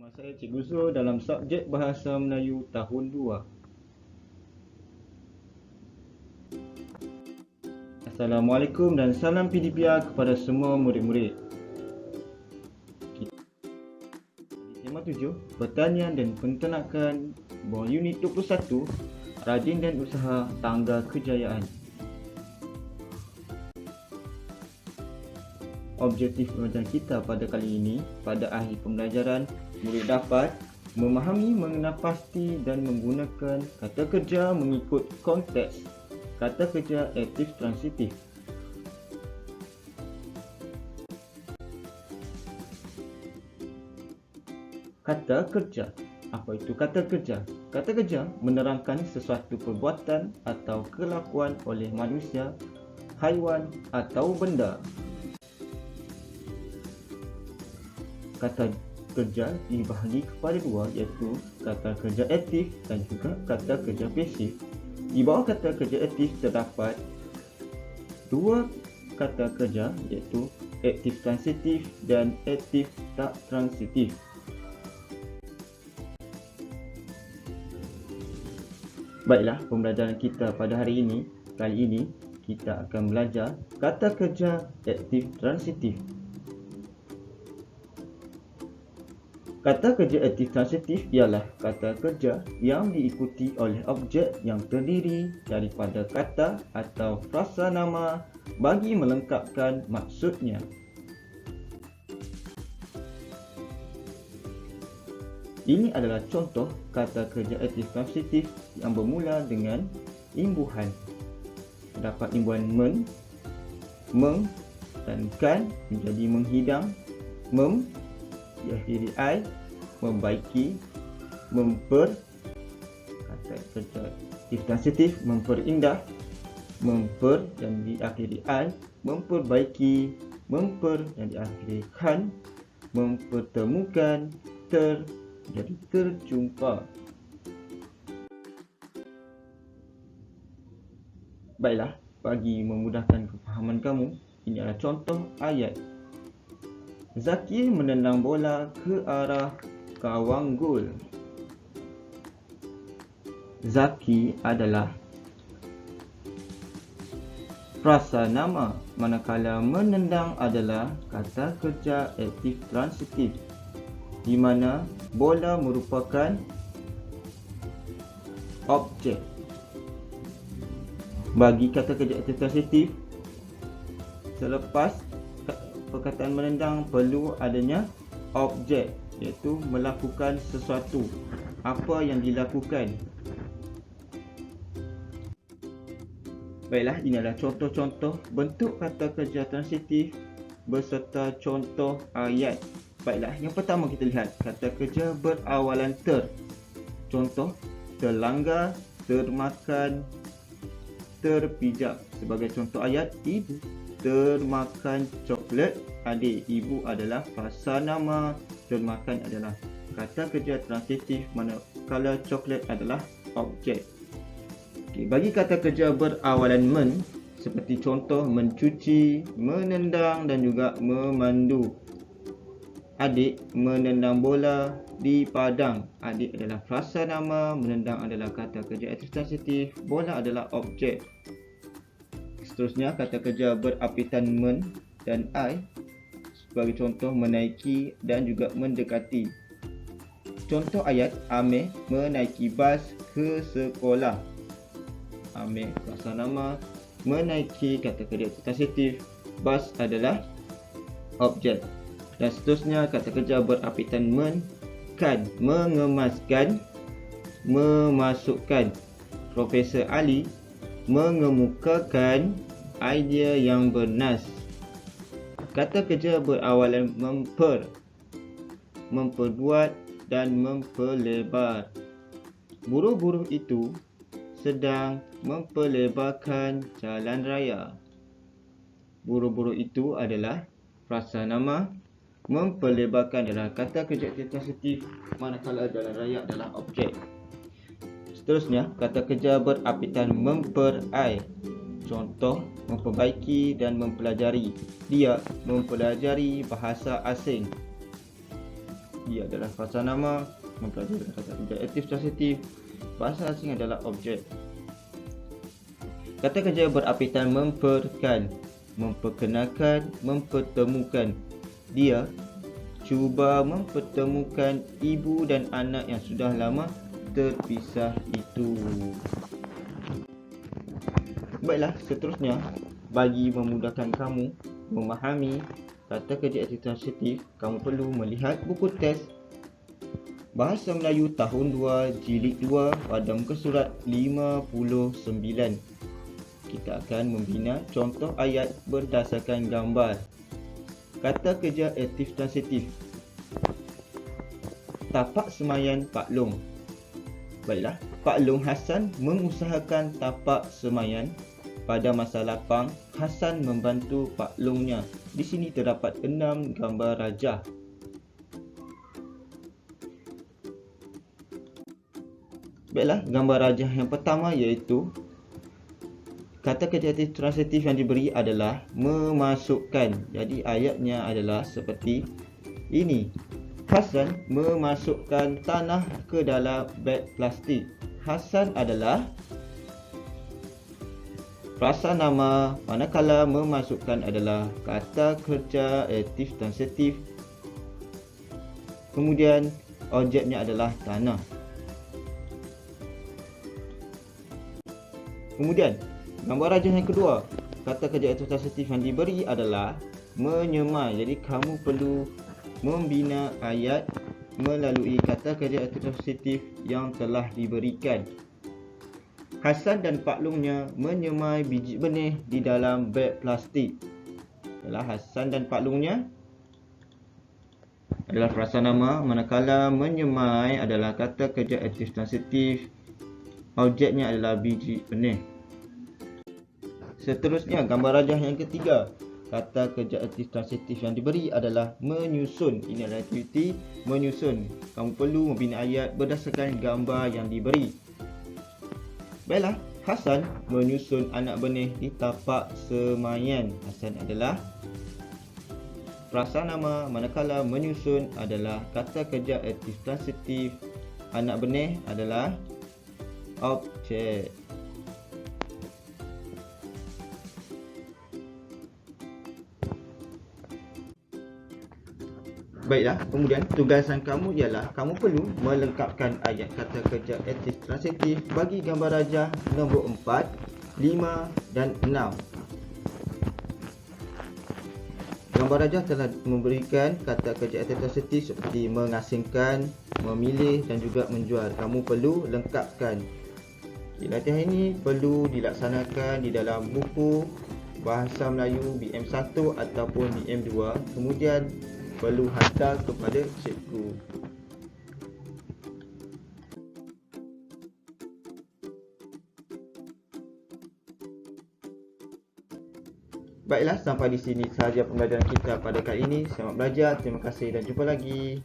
Nama saya Cikgu Zul dalam subjek Bahasa Melayu tahun 2. Assalamualaikum dan salam PDPR kepada semua murid-murid. Tema 7, Pertanian dan Penternakan, bawah unit 21, Rajin dan Usaha Tangga Kejayaan. Objektif pembelajaran kita pada kali ini, pada akhir pembelajaran, murid dapat memahami, mengenal pasti dan menggunakan kata kerja mengikut konteks kata kerja aktif transitif. Kata kerja. Apa itu kata kerja? Kata kerja menerangkan sesuatu perbuatan atau kelakuan oleh manusia, haiwan atau benda. Kata kerja dibahagi kepada dua, iaitu kata kerja aktif dan juga kata kerja pasif. Di bawah kata kerja aktif terdapat dua kata kerja, iaitu aktif transitif dan aktif tak transitif. Baiklah, pembelajaran kita pada hari ini, kali ini kita akan belajar kata kerja aktif transitif. Kata kerja aktif transitif ialah kata kerja yang diikuti oleh objek yang terdiri daripada kata atau frasa nama bagi melengkapkan maksudnya. Ini adalah contoh kata kerja aktif transitif yang bermula dengan imbuhan. Terdapat imbuhan men, meng dan kan menjadi menghidang, diakhiri I, membaiki, memper, kata kerja aktif transitif, memperindah, memper dan diakhiri I, memperbaiki, memper dan diakhiri kan, mempertemukan, jadi terjumpa. Baiklah, bagi memudahkan kefahaman kamu, ini adalah contoh ayat. Zaki menendang bola ke arah gawang gol. Zaki adalah frasa nama, manakala menendang adalah kata kerja aktif transitif, di mana bola merupakan objek. Bagi kata kerja aktif transitif, selepas perkataan menendang perlu adanya objek, iaitu melakukan sesuatu. Apa yang dilakukan? Baiklah, ini adalah contoh-contoh bentuk kata kerja transitif beserta contoh ayat. Baiklah, yang pertama kita lihat kata kerja berawalan ter. Contoh, terlanggar, termakan, terpijak. Sebagai contoh ayat, ibu termakan coklat adik. Ibu adalah frasa nama, termakan adalah kata kerja transitif, manakala coklat adalah objek. Bagi kata kerja berawalan men, seperti contoh mencuci, menendang dan juga memandu. Adik menendang bola di padang. Adik adalah frasa nama, menendang adalah kata kerja aktif transitif, bola adalah objek. Seterusnya, kata kerja berapitan men dan I, sebagai contoh menaiki dan juga mendekati. Contoh ayat, Amir menaiki bas ke sekolah. Amir frasa nama, menaiki kata kerja transitif, bas adalah objek. Dan seterusnya, kata kerja berapitan men, kan, mengemaskan, memasukkan. Profesor Ali mengemukakan idea yang bernas. Kata kerja berawalan memper, memperbuat dan memperlebar. Buruh-buruh itu sedang memperlebarkan jalan raya. Buruh-buruh itu adalah frasa nama, memperlebarkan adalah kata kerja transitif, manakala jalan raya adalah objek. Seterusnya, kata kerja berapitan memperai. Contoh, memperbaiki dan mempelajari. Dia mempelajari bahasa asing. Dia adalah frasa nama. Mempelajari kata kerja aktif transitif. Bahasa asing adalah objek. Kata kerja berapitan memperkenalkan, mempertemukan. Dia cuba mempertemukan ibu dan anak yang sudah lama terpisah itu. Baiklah, seterusnya, bagi memudahkan kamu memahami kata kerja aktif transitif, kamu perlu melihat buku teks Bahasa Melayu tahun 2 jilid 2 pada muka surat 59. Kita akan membina contoh ayat berdasarkan gambar. Kata kerja aktif transitif. Tapak semayan Pak Long. Baiklah, Pak Long Hasan mengusahakan tapak semayan. Pada masa lapang, Hasan membantu Pak Longnya. Di sini terdapat 6 gambar rajah. Baiklah, gambar rajah yang pertama iaitu kata kerja aktif transitif yang diberi adalah memasukkan. Jadi ayatnya adalah seperti ini. Hasan memasukkan tanah ke dalam beg plastik. Hasan adalah frasa nama, manakala memasukkan adalah kata kerja aktif transitif. Kemudian objeknya adalah tanah. Kemudian, gambar rajah yang kedua, kata kerja aktif transitif yang diberi adalah menyemai. Jadi, kamu perlu membina ayat melalui kata kerja aktif transitif yang telah diberikan. Hasan dan Pak Longnya menyemai biji benih di dalam beg plastik. Adalah Hasan dan Pak Longnya adalah frasa nama, manakala menyemai adalah kata kerja aktif transitif. Objeknya adalah biji benih. Seterusnya, gambar rajah yang ketiga. Kata kerja aktif transitif yang diberi adalah menyusun. Ini adalah aktiviti menyusun. Kamu perlu membina ayat berdasarkan gambar yang diberi. Baiklah, Hasan menyusun anak benih di tapak semayan. Hasan adalah frasa nama, manakala menyusun adalah kata kerja aktif transitif. Anak benih adalah objek. Baiklah, kemudian tugasan kamu ialah kamu perlu melengkapkan ayat kata kerja aktif transitif bagi gambar rajah nombor 4, 5 dan 6. Gambar rajah telah memberikan kata kerja aktif transitif seperti mengasingkan, memilih dan juga menjual. Kamu perlu lengkapkan. Latihan ini perlu dilaksanakan di dalam buku Bahasa Melayu BM1 ataupun BM2. Kemudian perlu hantar kepada cikgu. Baiklah, sampai di sini sahaja pembelajaran kita pada kali ini. Selamat belajar, terima kasih dan jumpa lagi.